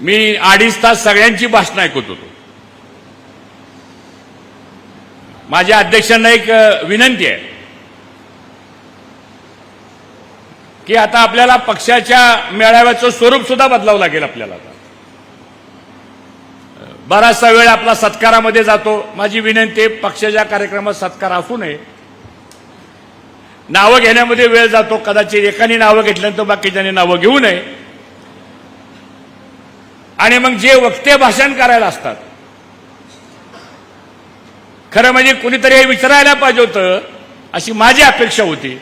मी 2.5 तास सगळ्यांची भाषणं ऐकत होतो. माझ्या अध्यक्षांना एक विनंती आहे की आता आपल्याला पक्षाच्या मेळाव्याचं स्वरूप सुद्धा बदलावं लागेल. आपल्याला बराचसा वेळ आपला सत्कारामध्ये जातो. माझी विनंती आहे, पक्षाच्या कार्यक्रमात सत्कार असू नये, नावं घेण्यामध्ये वेळ जातो. कदाचित एकाने नावं घेतल्यानंतर बाकीच्याने नावं घेऊ नये. आणि मग जे वक्ते भाषण करायला असतात, खरं म्हणजे कुणीतरी हे विचारायला पाहिजे होतं, अशी माझी अपेक्षा होती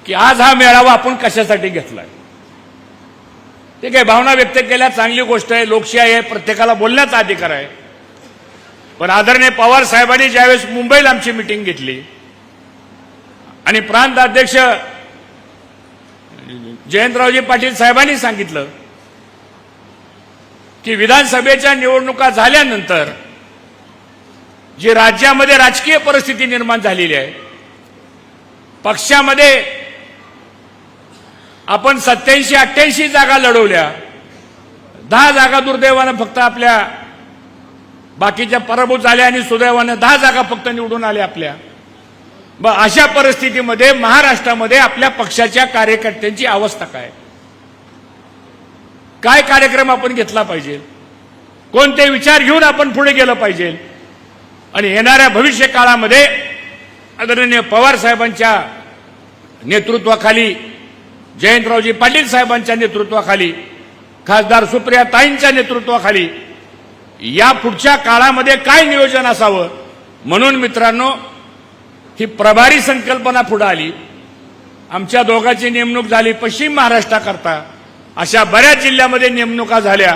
की आज हा मेळावा आपण कशासाठी घेतलाय. ते काय भावना व्यक्त केल्या चांगली गोष्ट आहे, लोकशाही आहे, प्रत्येकाला बोलण्याचा अधिकार आहे. पण आदरणीय पवार साहेबांनी ज्यावेळेस मुंबईला आमची मिटिंग घेतली आणि प्रांत अध्यक्ष जयंतरावजी पाटील साहेबांनी सांगितलं की विधानसभेच्या निवडणुका झाल्यानंतर जी राज्यामध्ये राजकीय परिस्थिती निर्माण झालेली आहे, पक्षामध्ये आपण 87-88 जागा लढवल्या, 10 जागा दुर्दैवानं फक्त आपल्या बाकीच्या पराभूत झाल्या आणि सुदैवानं 10 जागा फक्त निवडून आल्या आपल्या. मग अशा परिस्थितीमध्ये महाराष्ट्रामध्ये आपल्या पक्षाच्या कार्यकर्त्यांची अवस्था काय, काय कार्यक्रम आपण घेतला पाहिजे, कोणते विचार घेऊन आपण पुढे गेलं पाहिजे. आणि येणाऱ्या भविष्य काळामध्ये आदरणीय पवार साहेबांच्या नेतृत्वाखाली, जयंतरावजी पाटील साहेबांच्या नेतृत्वाखाली, खासदार सुप्रिया ताईंच्या नेतृत्वाखाली या पुढच्या काळामध्ये काय नियोजन असावं, म्हणून मित्रांनो ही प्रभारी संकल्पना पुढे आली. आमच्या दोघांची नेमणूक झाली पश्चिम महाराष्ट्राकरता. अशा बऱ्याच जिल्ह्यामध्ये नेमणुका झाल्या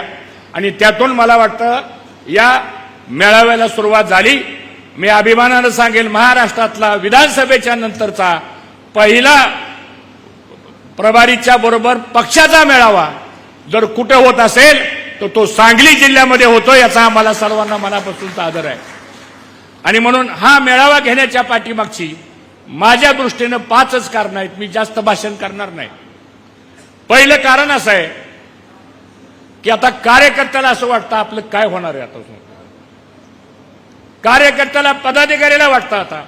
आणि त्यातून मला वाटतं या मेळाव्याला सुरुवात झाली. मी अभिमानानं सांगेल, महाराष्ट्रातला विधानसभेच्या नंतरचा पहिला प्रभारीच्या बरोबर पक्षाचा मेळावा जर कुठे होत असेल तर तो सांगली जिल्ह्यामध्ये होतो, याचा आम्हाला सर्वांना मनापासूनचा आदर आहे. आणि म्हणून हा मेळावा घेण्याच्या पाठीमागची माझ्या दृष्टीनं 5च कारण आहेत. मी जास्त भाषण करणार नाही. पहिलं कारण असं आहे की आता कार्यकर्त्याला असं वाटतं आपलं काय होणार आहे. आता कार्यकर्त्याला, पदाधिकाऱ्याला वाटतं आता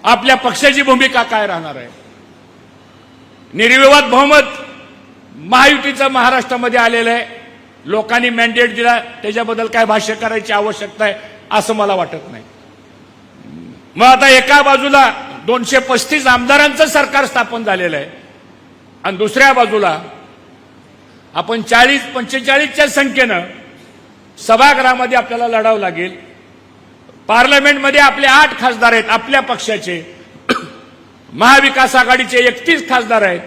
आपल्या पक्षाची भूमिका काय राहणार आहे. निर्विवाद बहुमत महायुतीचं महाराष्ट्रामध्ये आलेलं आहे. लोकांनी मॅन्डेट दिला, त्याच्याबद्दल काय भाष्य करायची आवश्यकता आहे असं मला वाटत नाही. मग आता एका बाजूला 235 आमदारांचं सरकार स्थापन झालेलं आहे आणि दुसऱ्या बाजूला आपण 40-45च्या संख्येनं सभागृहामध्ये आपल्याला लढावं लागेल. पार्लमेंटमध्ये आपले 8 खासदार आहेत आपल्या पक्षाचे, महाविकास आघाडीचे 31 खासदार आहेत.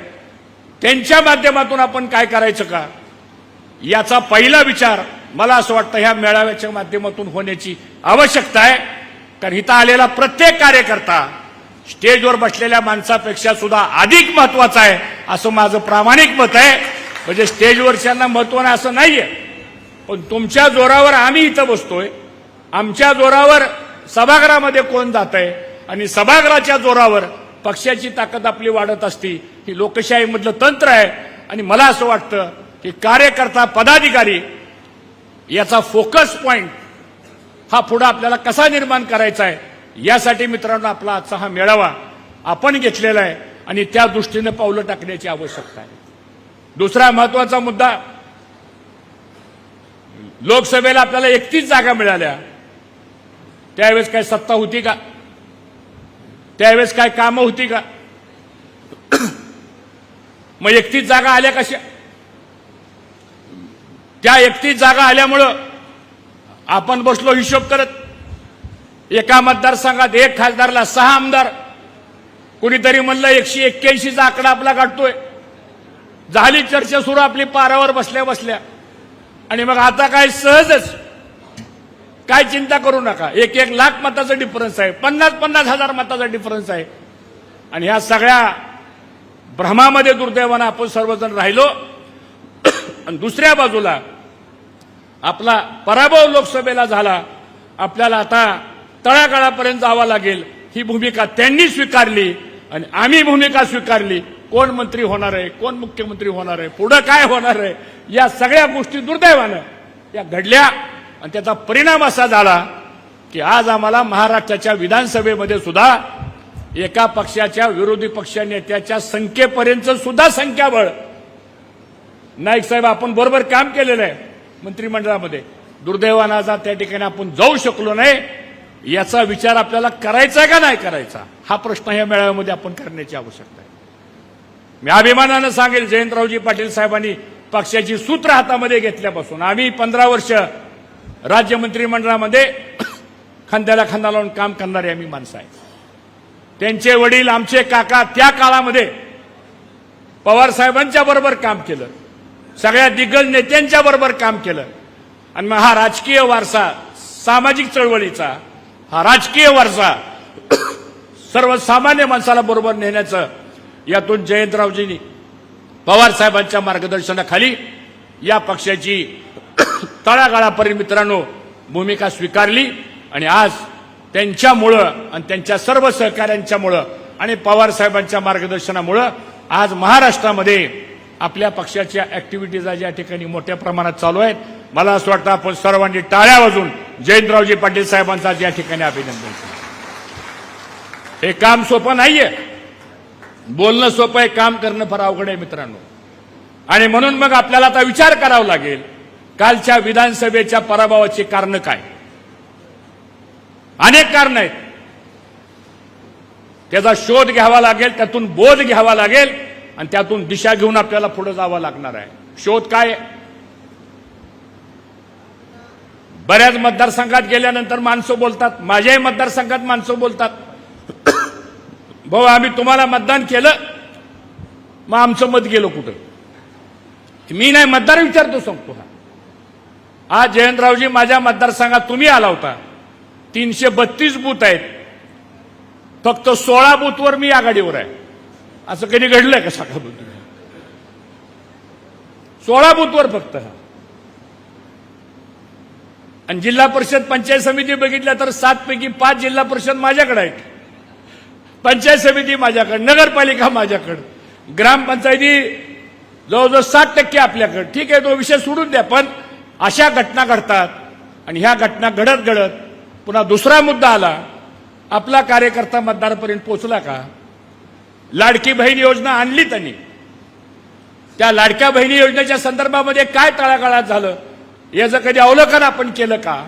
त्यांच्या माध्यमातून आपण काय करायचं का, याचा पहिला विचार मला असं वाटतं ह्या मेळाव्याच्या माध्यमातून होण्याची आवश्यकता आहे. कारण इथं आलेला प्रत्येक कार्यकर्ता स्टेजवर बसलेल्या माणसापेक्षा सुद्धा अधिक महत्वाचा आहे असं माझं प्रामाणिक मत आहे. म्हणजे स्टेजवरच्यांना महत्व नाही असं नाहीये, पण तुमच्या जोरावर आम्ही इथं बसतोय, आमच्या जोरावर सभागृहामध्ये कोण जात आहे आणि सभागृहाच्या जोरावर पक्षाची ताकद आपली वाढत असती. ही लोकशाहीमधलं तंत्र आहे. आणि मला असं वाटतं की कार्यकर्ता, पदाधिकारी याचा फोकस पॉइंट हा पुढे आपल्याला कसा निर्माण करायचा आहे, यासाठी मित्रांनो आपला आजचा हा मेळावा आपण घेतलेला आहे आणि त्या दृष्टीने पावलं टाकण्याची आवश्यकता आहे. दुसरा महत्वाचा मुद्दा, लोकसभेला आपल्याला 31 जागा मिळाल्या. त्यावेळेस काय सत्ता होती का, त्यावेळेस काय कामं होती का. मग 31 जागा आल्या कशा. त्या 31 जागा आल्यामुळं आपण बसलो हिशोब करत, एका मतदारसंघात 1 खासदारला 6 आमदार. कुणीतरी म्हणलं 181चा आकडा आपला गाठतोय. झाली चर्चा सुरू आपली पारावर बसल्या बसल्या. आणि मग आता काय सहजच, काय चिंता करू नका, 1-1 लाख मताचा डिफरन्स आहे, 50-50 हजार मताचा डिफरन्स आहे. आणि ह्या सगळ्या भ्रमामध्ये दुर्दैवानं आपण सर्वजण राहिलो. आणि दुसऱ्या बाजूला आपला पराभव लोकसभेला झाला. आपल्याला आता तळागाळापर्यंत जावं लागेल. ही भूमिका त्यांनी स्वीकारली आणि आम्ही भूमिका स्वीकारली. कोण मंत्री होणार आहे, कोण मुख्यमंत्री होणार आहे, पुढे काय होणार आहे, या सगळ्या गोष्टी दुर्दैवानं या घडल्या आणि त्याचा परिणाम असा झाला की आज आम्हाला महाराष्ट्राच्या विधानसभेमध्ये सुद्धा एका पक्षाच्या विरोधी पक्ष नेत्याच्या संख्येपर्यंत सुद्धा संख्याबळ. नाईक साहेब आपण बरोबर काम केलेलं आहे मंत्रिमंडळामध्ये, दुर्दैवानं आज त्या ठिकाणी आपण जाऊ शकलो नाही. याचा विचार आपल्याला करायचा का नाही करायचा हा प्रश्न या मेळाव्यामध्ये आपण करण्याची आवश्यकता आहे. मी अभिमानानं सांगेल जयंतरावजी पाटील साहेबांनी पक्षाची सूत्र हातामध्ये घेतल्यापासून आम्ही 15 वर्ष राज्य मंत्रिमंडळामध्ये खांद्याला खांदा लावून काम करणारे आम्ही माणसं आहे. त्यांचे वडील आमचे काका त्या काळामध्ये पवार साहेबांच्या बरोबर काम केलं, सगळ्या दिग्गज नेत्यांच्या बरोबर काम केलं आणि मग हा राजकीय वारसा सामाजिक चळवळीचा हा राजकीय वारसा सर्वसामान्य माणसाला बरोबर नेण्याचं यातून जयंतरावजींनी पवार साहेबांच्या मार्गदर्शनाखाली या पक्षाची तळागाळापर्यंत मित्रांनो भूमिका स्वीकारली आणि आज त्यांच्यामुळं आणि त्यांच्या सर्व सहकाऱ्यांच्यामुळं आणि पवार साहेबांच्या मार्गदर्शनामुळं आज महाराष्ट्रामध्ये आपल्या पक्षाच्या ऍक्टिव्हिटीज या ठिकाणी मोठ्या प्रमाणात चालू आहेत. मला असं वाटतं आपण सर्वांनी टाळ्या वाजून जयंतरावजी पाटील साहेबांचा या ठिकाणी अभिनंदन करू. हे काम सोपं नाहीये, बोलणं सोपं आहे, काम करणं फार अवघड आहे मित्रांनो. आणि म्हणून मग आपल्याला आता विचार करावा लागेल कालच्या विधानसभेच्या पराभवाची कारण काय. अनेक कारण आहेत, त्याचा शोध घ्यावा लागेल, त्यातून बोध घ्यावा लागेल आणि त्यातून दिशा घेऊन आपल्याला पुढे जावं लागणार आहे. शोध काय? बऱ्याच मतदारसंघात गेल्यानंतर माणसं बोलतात, माझ्याही मतदारसंघात माणसं बोलतात, भाऊ आम्ही तुम्हाला मतदान केलं मग आमचं मत गेलं कुठं. मी नाही मतदार विचारतो सांगतो. आज जयंतरावजी माझ्या मतदारसंघात तुम्ही आला होता, 332 बूथ आहेत, फक्त 16 बूथवर मी आघाडीवर आहे. असं कधी घडलंय का सांगा? 16 बूथवर फक्त. आणि जिल्हा परिषद पंचायत समिती बघितल्या तर 7 पैकी 5 जिल्हा परिषद माझ्याकडे आहेत, पंचायत समिती माझ्याकडे, नगरपालिका माझ्याकडे, ग्रामपंचायती जवळजवळ 60% आपल्याकडे. ठीक आहे, तो विषय सोडून द्या. पण अशा घटना घडतात आणि ह्या घटना घडत घडत पुन्हा दुसरा मुद्दा आला, आपला कार्यकर्ता मतदारापर्यंत पोहोचला का? लाडकी बहीण योजना आणली त्यांनी, त्या लाडक्या बहिणी योजनेच्या संदर्भामध्ये काय तळागाळात झालं याचं कधी अवलोकन आपण केलं का?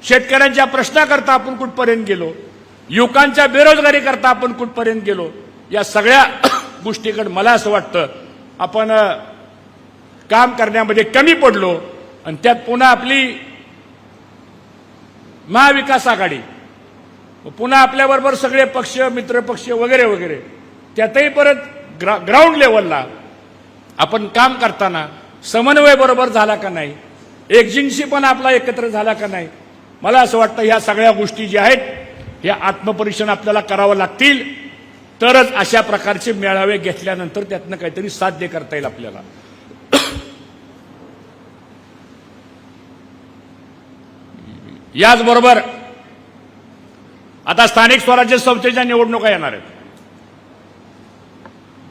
शेतकऱ्यांच्या प्रश्नाकरता आपण कुठपर्यंत गेलो, युवकांच्या बेरोजगारी करता आपण कुठपर्यंत गेलो, या सगळ्या गोष्टीकडे मला असं वाटतं आपण काम करण्यामध्ये कमी पडलो. आणि त्यात पुन्हा आपली महाविकास आघाडी, पुन्हा आपल्याबरोबर सगळे पक्ष मित्र पक्ष वगैरे वगैरे, त्यातही परत ग्राउंड लेवलला आपण काम करताना समन्वय बरोबर झाला का नाही, एकजिनसी पण आपला एकत्र झाला का नाही. मला असं वाटतं ह्या सगळ्या गोष्टी ज्या आहेत या आत्मपरीक्षण आपल्याला करावं लागतील, तरच अशा प्रकारचे मेळावे घेतल्यानंतर त्यातनं काहीतरी साध्य करता येईल आपल्याला. याचबरोबर आता स्थानिक स्वराज्य संस्थेच्या निवडणुका येणार आहेत.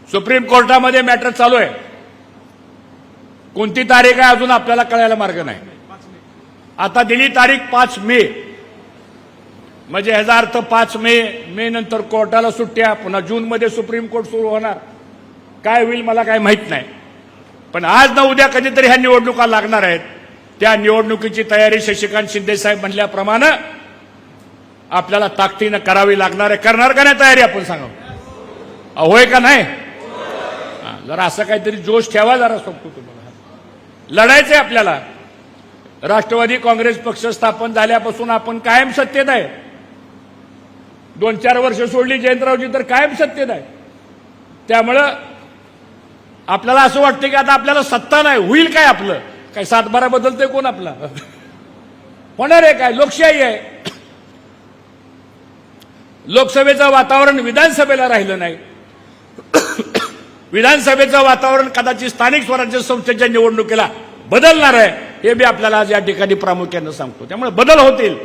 सुप्रीम कोर्टामध्ये मॅटर चालू आहे. कोणती तारीख आहे अजून आपल्याला कळायला मार्ग नाही. आता दिली तारीख 5 मे, म्हणजे ह्याचा अर्थ 5 मे नंतर कोर्टाला सुट्ट्या, पुन्हा जूनमध्ये सुप्रीम कोर्ट सुरू होणार. काय होईल मला काय माहित नाही. पण आज ना उद्या कधीतरी ह्या निवडणुका लागणार आहेत. त्या निवडणुकीची तयारी शशिकांत शिंदे साहेब म्हणल्याप्रमाणे आपल्याला ताकदीनं करावी लागणार आहे. करणार का नाही तयारी आपण सांगा, होय का नाही? जरा असं काहीतरी जोश ठेवा, जरा सांगतो तुम्हाला. लढायचंय आपल्याला. राष्ट्रवादी काँग्रेस पक्ष स्थापन झाल्यापासून आपण कायम सत्तेत आहे. 2-4 वर्ष सोडली जयंतरावजी तर कायम सत्तेत आहे. त्यामुळं आपल्याला असं वाटतं की आता आपल्याला सत्ता नाही, होईल काय आपलं? काय 7-12 बदलतोय कोण आपला? होणार आहे काय? लोकशाही आहे. लोकसभेचं वातावरण विधानसभेला राहिलं नाही. विधानसभेचं वातावरण कदाचित स्थानिक स्वराज्य संस्थेच्या निवडणुकीला बदलणार आहे, हे मी आपल्याला आज या ठिकाणी प्रामुख्यानं सांगतो. त्यामुळे बदल होतील,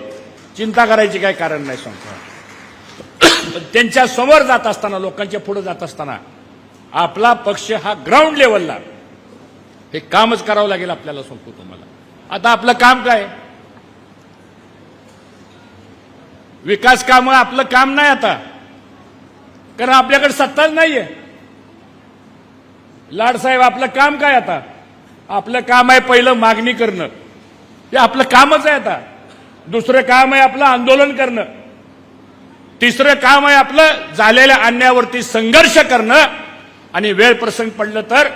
चिंता करायची काही कारण नाही सांगतो. त्यांच्या समोर जात असताना, लोकांच्या पुढे जात असताना आपला पक्ष हा ग्राउंड लेवलला हे कामच करावं लागेल आपल्याला, सांगतो तुम्हाला. आता आपलं काम काय? विकास काम आपलं काम नाही आता, कारण आपल्याकडे सत्ताच नाहीये. लाडसाहेब आपलं काम काय आता? आपलं काम आहे पहिलं मागणी करणं, हे आपलं कामच आहे आता. दुसरं काम आहे आपलं आंदोलन करणं. तिसरं काम आहे आपलं झालेल्या अन्यायावरती संघर्ष करणं. आणि वेळ प्रसंग पडलं तर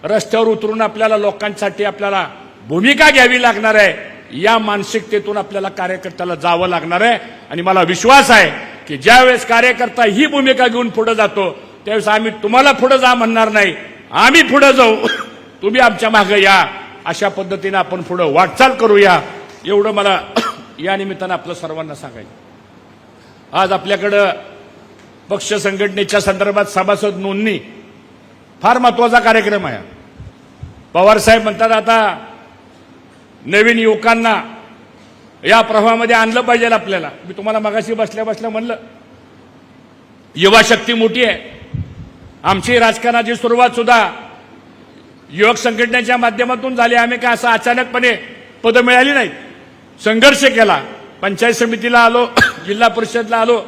रस्त्यावर उतरून आपल्याला लोकांसाठी आपल्याला भूमिका घ्यावी लागणार आहे. या मानसिकतेतून आपल्याला कार्यकर्त्याला जावं लागणार आहे. आणि मला विश्वास आहे की ज्यावेळेस कार्यकर्ता ही भूमिका घेऊन पुढे जातो त्यावेळेस आम्ही तुम्हाला पुढे जा म्हणणार नाही, आम्ही पुढे जाऊ, तुम्ही आमच्या मागे या. अशा पद्धतीने आपण पुढे वाटचाल करूया, एवढं मला या निमित्तानं आपलं सर्वांना सांगायचं. आज आपल्याकडं पक्ष संघटनेच्या संदर्भात सभासद नोंदणी फार महत्वाचा कार्यक्रम आहे. पवार साहेब म्हणतात आता नवीन युवकांना या प्रवाहामध्ये आणलं पाहिजे आपल्याला. मी तुम्हाला मगाशी बसल्या बसल्या म्हणलं युवा शक्ती मोठी आहे. आमची राजकारणाची सुरुवात सुद्धा युवक संघटनेच्या माध्यमातून झाली. आम्ही काय असं अचानकपणे पदं मिळाली नाहीत, संघर्ष केला. पंचायत समितीला आलो, जिल्हा परिषदला आलो,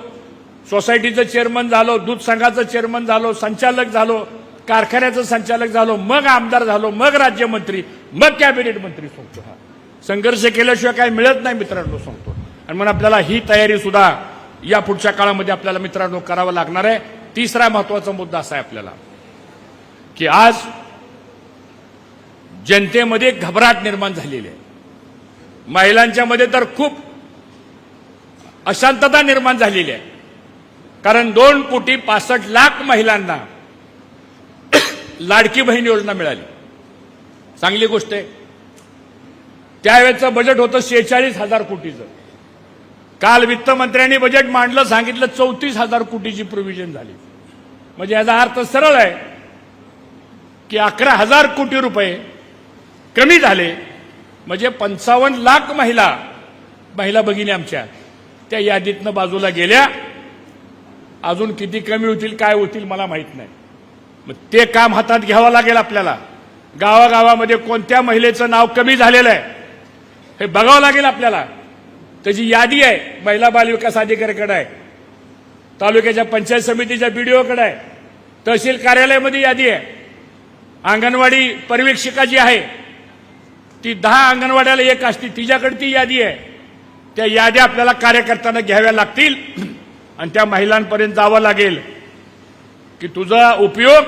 सोसायटीचं चेअरमन झालो, दूध संघाचं चेअरमन झालो, संचालक झालो, कारखान्याचं संचालक झालो, मग आमदार झालो, मग राज्यमंत्री, मग कॅबिनेट मंत्री. सांगतो हा संघर्ष केल्याशिवाय काय मिळत नाही मित्रांनो, सांगतो. आणि म्हणून आपल्याला ही तयारी सुद्धा या पुढच्या काळामध्ये आपल्याला मित्रांनो करावं लागणार आहे. तिसरा महत्वाचा मुद्दा असा आहे आपल्याला की आज जनतेमध्ये घबराट निर्माण झालेली आहे. महिलांच्या मध्ये तर खूप अशांतता निर्माण झालेली आहे. कारण 2,65,00,000 महिलांना लाडकी बहीण योजना मिळाली. चांगली गोष्ट आहे. त्यावेळेचं बजेट होतं 46,000 कोटीचं. काल वित्तमंत्र्यांनी बजेट मांडलं, सांगितलं 34,000 कोटीची प्रोव्हिजन झाली. म्हणजे याचा अर्थ सरळ आहे की 11,000 कोटी रुपये कमी झाले. म्हणजे 55,00,000 महिला भगिनी आमच्या त्या यादीतनं बाजूला गेल्या. अजून किती कमी होतील काय होतील मला माहित नाही. मग ते काम हातात घ्यावं लागेल आपल्याला. गावागावामध्ये कोणत्या महिलेचं नाव कमी झालेलं आहे हे बघावं लागेल आपल्याला. त्याची यादी आहे, महिला बाल विकास अधिकाऱ्याकडे आहे, तालुक्याच्या पंचायत समितीच्या बीडीओकडे आहे, तहसील कार्यालयामध्ये यादी आहे. अंगणवाडी पर्यवेक्षिका जी आहे ती 10 अंगणवाड्याला एक असते, तिच्याकडे ती यादी आहे. त्या याद्या आपल्याला कार्यकर्त्यांना घ्याव्या लागतील आणि त्या महिलांपर्यंत जावं लागेल की तुझा उपयोग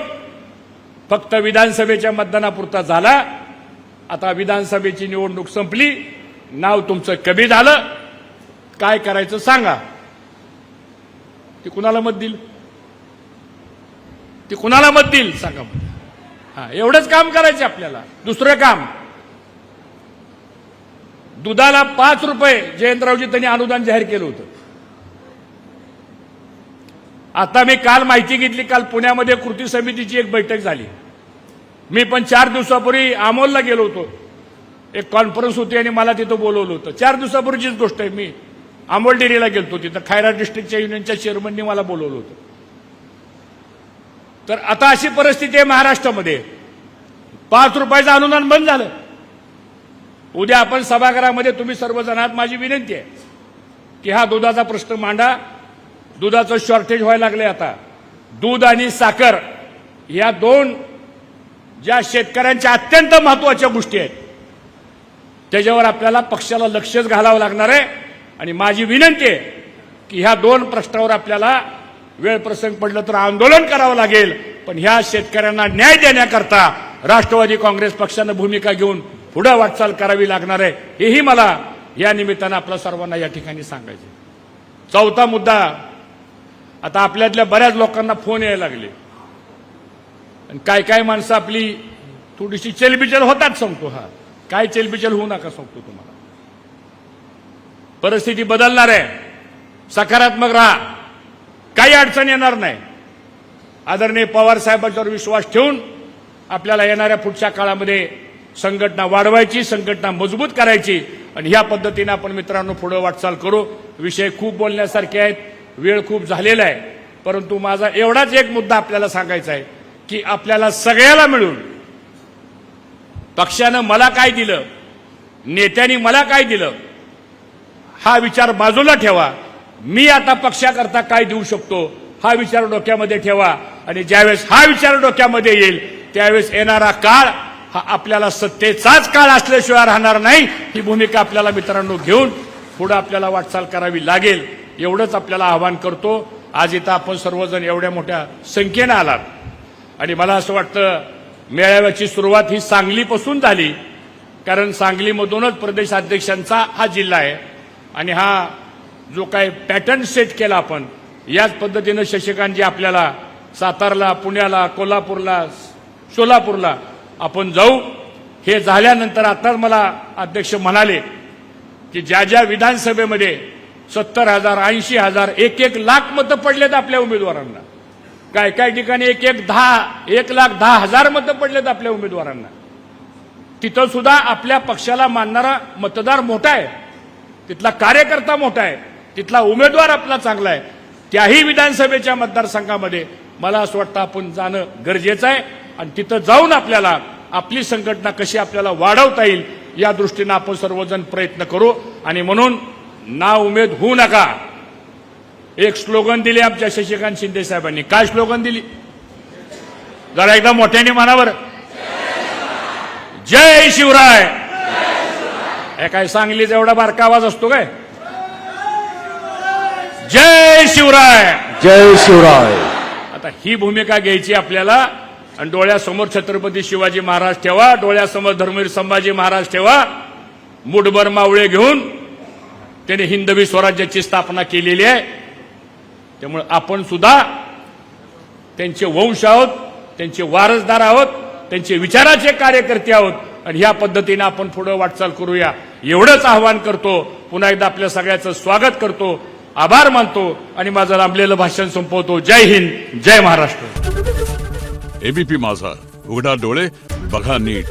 फक्त विधानसभेच्या मतदानापुरता झाला. आता विधानसभेची निवडणूक संपली, नाव तुमचं कमी झालं, काय करायचं सांगा. ती कुणाला मत देईल? ती कुणाला मत देईल सांगा. हा, एवढंच काम करायचं आपल्याला. दुसरं काम, दुधाला 5 रुपये जयंतरावजी त्यांनी अनुदान जाहीर केलं होतं. आता मी काल माहिती घेतली, काल पुण्यामध्ये कृती समितीची एक बैठक झाली. मी पण 4 दिवसापूर्वी अमोलला गेलो होतो. एक कॉन्फरन्स होती आणि मला तिथं बोलवलं होतं. 4 दिवसापूर्वीचीच गोष्ट आहे. मी अमोल डेअरीला गेलो, तिथं खैरात डिस्ट्रिक्टच्या युनियनच्या चेअरमननी मला बोलवलं होतं. तर आता अशी परिस्थिती आहे महाराष्ट्रामध्ये, 5 रुपयाचं अनुदान बंद झालं. उद्या आपण सभागृहामध्ये तुम्ही सर्वजण आहात, माझी विनंती आहे की हा दुधाचा प्रश्न मांडा. दुधाचं शॉर्टेज व्हायला लागले. आता दूध आणि साखर या 2 ज्या शेतकऱ्यांच्या अत्यंत महत्वाच्या गोष्टी आहेत त्याच्यावर आपल्याला पक्षाला लक्षच घालावं लागणार आहे. आणि माझी विनंती आहे की ह्या 2 प्रश्नावर आपल्याला वेळ प्रसंग पडलं तर आंदोलन करावं लागेल. पण ह्या शेतकऱ्यांना न्याय देण्याकरता राष्ट्रवादी काँग्रेस पक्षानं भूमिका घेऊन पुढे वाटचाल करावी लागणार आहे. हेही मला या निमित्तानं आपल्या सर्वांना या ठिकाणी सांगायचे. चौथा मुद्दा, आता आपल्यातल्या बऱ्याच लोकांना फोन यायला लागले आणि काय माणसं आपली थोडीशी चलबिचल होतात. सांगतो हा, काय चलबिचल होऊ नका सांगतो तुम्हाला. परिस्थिती बदलणार आहे, सकारात्मक राहा, काही अडचण येणार नाही. आदरणीय पवार साहेबांच्यावर विश्वास ठेवून आपल्याला येणाऱ्या पुढच्या काळामध्ये संघटना वाढवायची, संघटना मजबूत करायची आणि ह्या पद्धतीने आपण मित्रांनो पुढे वाटचाल करू. विषय खूप बोलण्यासारखे आहेत, वेळ खूप झालेला आहे, परंतु माझा एवढाच एक मुद्दा आपल्याला सांगायचा आहे की आपल्याला सगळ्याला मिळून पक्षानं मला काय दिलं, नेत्यांनी मला काय दिलं, हा विचार बाजूला ठेवा. मी आता पक्षाकरता काय देऊ शकतो हा विचार डोक्यामध्ये ठेवा. आणि ज्यावेळेस हा विचार डोक्यामध्ये येईल त्यावेळेस येणारा काळ हा आपल्याला सत्तेचाच काळ असल्याशिवाय राहणार नाही. ही भूमिका आपल्याला मित्रांनो घेऊन पुढे आपल्याला वाटचाल करावी लागेल. एवढंच आपल्याला आवाहन करतो. आज इथं आपण सर्वजण एवढ्या मोठ्या संख्येनं आलात आणि मला असं वाटतं मेळाव्याची सुरुवात ही सांगलीपासून झाली, कारण सांगलीमधूनच प्रदेशाध्यक्षांचा हा जिल्हा आहे आणि हा जो काय पॅटर्न सेट केला आपण याच पद्धतीनं शशिकांतजी आपल्याला सातारला, पुण्याला, कोल्हापूरला, सोलापूरला आपण जाऊ. हे झाल्यानंतर आताच मला अध्यक्ष म्हणाले की ज्या ज्या विधानसभेमध्ये 70,000, 80,000, 1 लाख मतं पडलेत आपल्या उमेदवारांना, काय काय ठिकाणी 1,10,000 मतं पडलेत आपल्या उमेदवारांना, तिथं सुद्धा आपल्या पक्षाला मानणारा मतदार मोठा आहे, तिथला कार्यकर्ता मोठा आहे, तिथला उमेदवार आपला चांगला आहे. त्याही विधानसभेच्या मतदारसंघामध्ये मला असं वाटतं आपण जाणं गरजेचं आहे आणि तिथं जाऊन आपल्याला आपली संघटना कशी आपल्याला वाढवता येईल या दृष्टीनं आपण सर्वजण प्रयत्न करू. आणि म्हणून ना उमेद होऊ नका. एक स्लोगन दिले आमच्या शशिकांत शिंदे साहेबांनी. काय स्लोगन दिली जरा एकदा मोठ्याने म्हणावर. जय शिवराय. हे काय सांगलीचा एवढा बारका आवाज असतो काय? जय शिवराय. जय शिवराय. आता ही भूमिका घ्यायची आपल्याला आणि डोळ्यासमोर छत्रपती शिवाजी महाराज ठेवा, डोळ्यासमोर धर्मवीर संभाजी महाराज ठेवा. मुठभर मावळे घेऊन त्याने हिंदवी स्वराज्याची स्थापना केलेली आहे. त्यामुळे आपण सुद्धा त्यांचे वंश आहोत, त्यांचे वारसदार आहोत, त्यांचे विचाराचे कार्यकर्ते आहोत आणि ह्या पद्धतीने आपण पुढे वाटचाल करूया एवढंच आवाहन करतो. पुन्हा एकदा आपल्या सगळ्याचं स्वागत करतो, आभार मानतो आणि माझं लांबलेलं भाषण संपवतो. जय हिंद, जय महाराष्ट्र. एबीपी माझा, उघडा डोळे बघा नीट.